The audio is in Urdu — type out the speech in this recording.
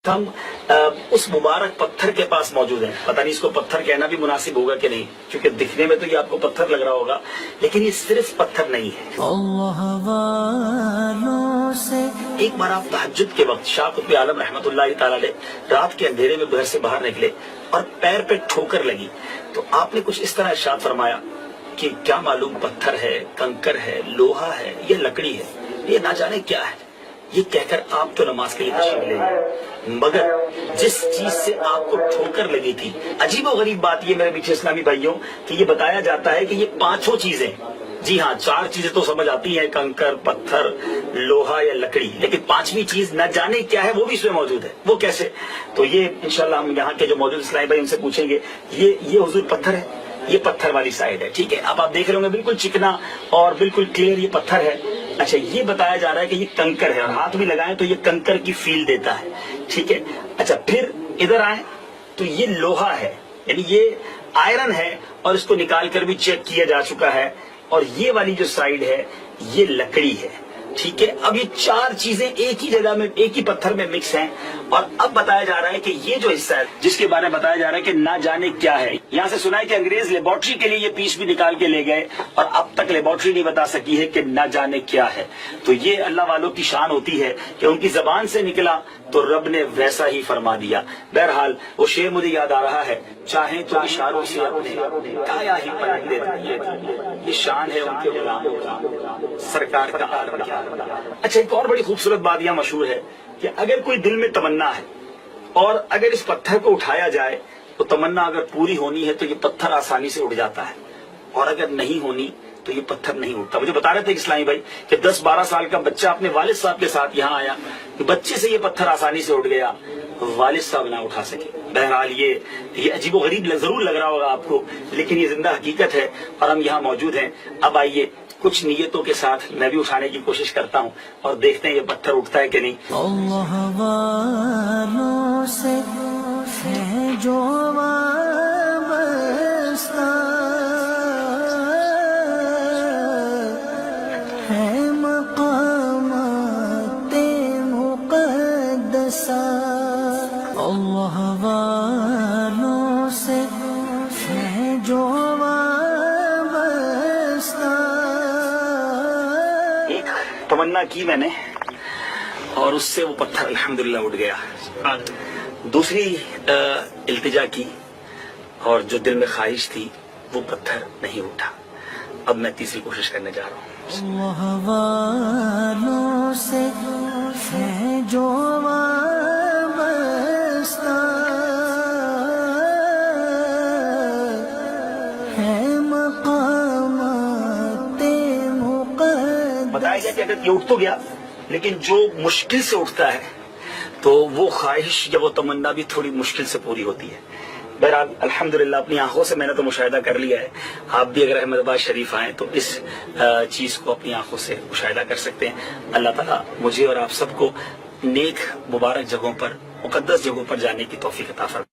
ہم اس مبارک پتھر کے پاس موجود ہیں. پتہ نہیں اس کو پتھر کہنا بھی مناسب ہوگا کہ نہیں، کیونکہ دکھنے میں تو یہ آپ کو پتھر لگ رہا ہوگا، لیکن یہ صرف پتھر نہیں ہے. اللہ والوں سے ایک بار آپ تہجد کے وقت شاہ قطب عالم رحمۃ اللہ تعالی علیہ رات کے اندھیرے میں گھر سے باہر نکلے اور پیر پہ ٹھوکر لگی، تو آپ نے کچھ اس طرح ارشاد فرمایا کہ کیا معلوم پتھر ہے، کنکر ہے، لوہا ہے یا لکڑی ہے، یہ نہ جانے کیا ہے. یہ کہہ کر آپ تو نماز کے لیے تشریف لے گئے، مگر جس چیز سے آپ کو ٹھوکر لگی تھی، عجیب و غریب بات یہ میرے میٹھے اسلامی بھائیوں کہ یہ بتایا جاتا ہے کہ یہ پانچوں چیزیں، جی ہاں 4 چیزیں تو سمجھ آتی ہیں، کنکر، پتھر، لوہا یا لکڑی، لیکن 5ویں چیز نہ جانے کیا ہے وہ بھی اس میں موجود ہے. وہ کیسے؟ تو یہ انشاءاللہ ہم یہاں کے جو موجود اسلامی بھائی ان سے پوچھیں گے. یہ حضور پتھر ہے، یہ پتھر والی سائڈ ہے، ٹھیک ہے. اب آپ دیکھ رہے ہوں گے بالکل چکنا اور بالکل کلیئر یہ پتھر ہے. اچھا یہ بتایا جا رہا ہے کہ یہ کنکر ہے، اور ہاتھ بھی لگائیں تو یہ کنکر کی فیل دیتا ہے، ٹھیک ہے. اچھا پھر ادھر آئیں تو یہ لوہا ہے، یعنی یہ آئرن ہے اور اس کو نکال کر بھی چیک کیا جا چکا ہے. اور یہ والی جو سائڈ ہے یہ لکڑی ہے، ٹھیک ہے. اب یہ 4 چیزیں ایک ہی جگہ میں، ایک ہی پتھر میں مکس ہیں. اور اب بتایا جا رہا ہے کہ یہ جو حصہ ہے جس کے بارے میں بتایا جا رہا ہے کہ نہ جانے کیا ہے، یہاں سے سنا ہے کہ انگریز لیبارٹری کے لیے یہ پیس بھی نکال کے لے گئے اور اب تک لیبارٹری نہیں بتا سکی ہے کہ نہ جانے کیا ہے. تو یہ اللہ والوں کی شان ہوتی ہے کہ ان کی زبان سے نکلا تو رب نے ویسا ہی فرما دیا. بہرحال وہ شعر مجھے یاد آ رہا ہے، چاہیں تو اشاروں سے اپنے کایا ہی پلٹ دیتے ہیں، یہ شان ہے ان کے غلاموں کی، سرکار کا عالم کیا. اچھا ایک اور بڑی خوبصورت بات یہاں مشہور ہے کہ اگر کوئی دل میں تمنا ہے اور اگر اس پتھر کو اٹھایا جائے تو تمنا اگر پوری ہونی ہے تو یہ پتھر آسانی سے اٹھ جاتا ہے، اور اگر نہیں ہونی تو یہ پتھر نہیں اٹھتا. مجھے بتا رہے تھے اسلامی بھائی کہ 10-12 سال کا بچہ اپنے والد صاحب کے ساتھ یہاں آیا، بچے سے یہ پتھر آسانی سے اٹھ گیا، والد صاحب نہ اٹھا سکے. بہرحال یہ عجیب و غریب ضرور لگ رہا ہوگا آپ کو، لیکن یہ زندہ حقیقت ہے اور ہم یہاں موجود ہیں. اب آئیے کچھ نیتوں کے ساتھ میں بھی اٹھانے کی کوشش کرتا ہوں اور دیکھتے ہیں یہ پتھر اٹھتا ہے کہ نہیں. اللہ والوں سے ہے جو وابستہ ہے مقامات مقدسہ. اللہ والوں سے ہے جو تمنا کی میں نے اور اس سے وہ پتھر الحمدللہ اٹھ گیا. دوسری التجا کی اور جو دل میں خواہش تھی وہ پتھر نہیں اٹھا. اب میں تیسری کوشش کرنے جا رہا ہوں. اللہ والوں سے ہے جو وابستہ ہے مقامات مقدسہ. بتایا گیا کہ اگر یہ اٹھ تو گیا، لیکن جو مشکل سے اٹھتا ہے تو وہ خواہش یا وہ تمنا بھی تھوڑی مشکل سے پوری ہوتی ہے. بہرحال الحمدللہ اپنی آنکھوں سے میں نے تو مشاہدہ کر لیا ہے. آپ بھی اگر احمد آباد شریف آئیں تو اس چیز کو اپنی آنکھوں سے مشاہدہ کر سکتے ہیں. اللہ تعالیٰ مجھے اور آپ سب کو نیک مبارک جگہوں پر، مقدس جگہوں پر جانے کی توفیق عطا فرمائے.